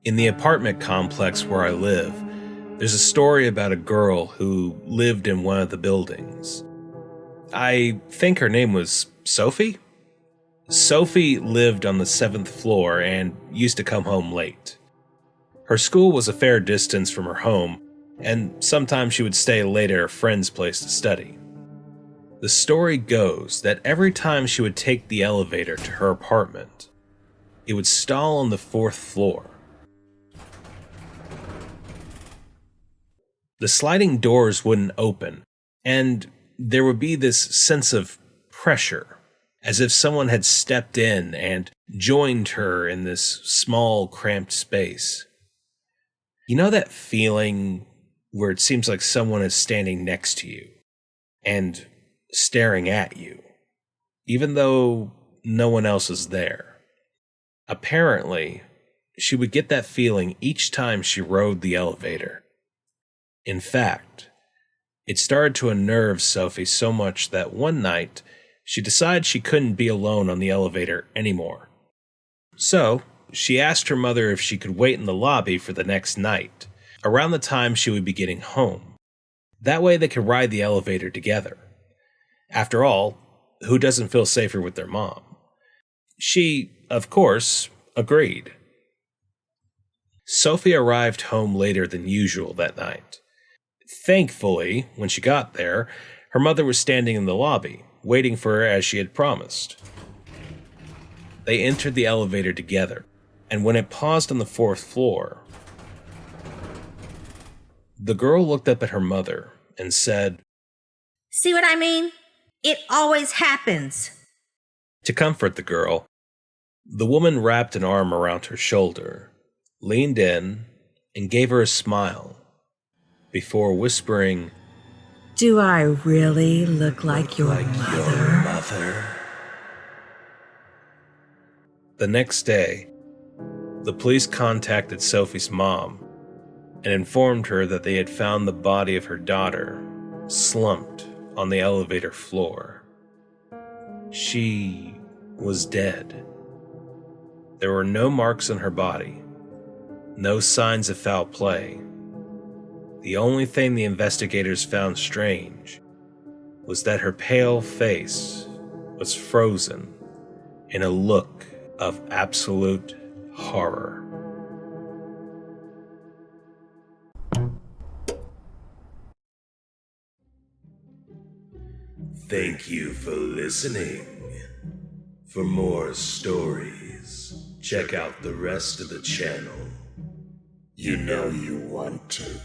In the apartment complex where I live, there's a story about a girl who lived in one of the buildings. I think her name was Sophie? Sophie lived on the 7th floor and used to come home late. Her school was a fair distance from her home, and sometimes she would stay late at her friend's place to study. The story goes that every time she would take the elevator to her apartment, it would stall on the 4th floor. The sliding doors wouldn't open, and there would be this sense of pressure, as if someone had stepped in and joined her in this small, cramped space. You know that feeling where it seems like someone is standing next to you and staring at you, even though no one else is there? Apparently, she would get that feeling each time she rode the elevator. In fact, it started to unnerve Sophie so much that one night, she decided she couldn't be alone on the elevator anymore. So, she asked her mother if she could wait in the lobby for the next night, around the time she would be getting home. That way they could ride the elevator together. After all, who doesn't feel safer with their mom? She, of course, agreed. Sophie arrived home later than usual that night. Thankfully, when she got there, her mother was standing in the lobby, waiting for her as she had promised. They entered the elevator together, and when it paused on the 4th floor, the girl looked up at her mother and said, "See what I mean? It always happens." To comfort the girl, the woman wrapped an arm around her shoulder, leaned in, and gave her a smile, before whispering, "Do I really look like your mother?" The next day, the police contacted Sophie's mom and informed her that they had found the body of her daughter slumped on the elevator floor. She was dead. There were no marks on her body, no signs of foul play. The only thing the investigators found strange was that her pale face was frozen in a look of absolute horror. Thank you for listening. For more stories, check out the rest of the channel. You know you want to.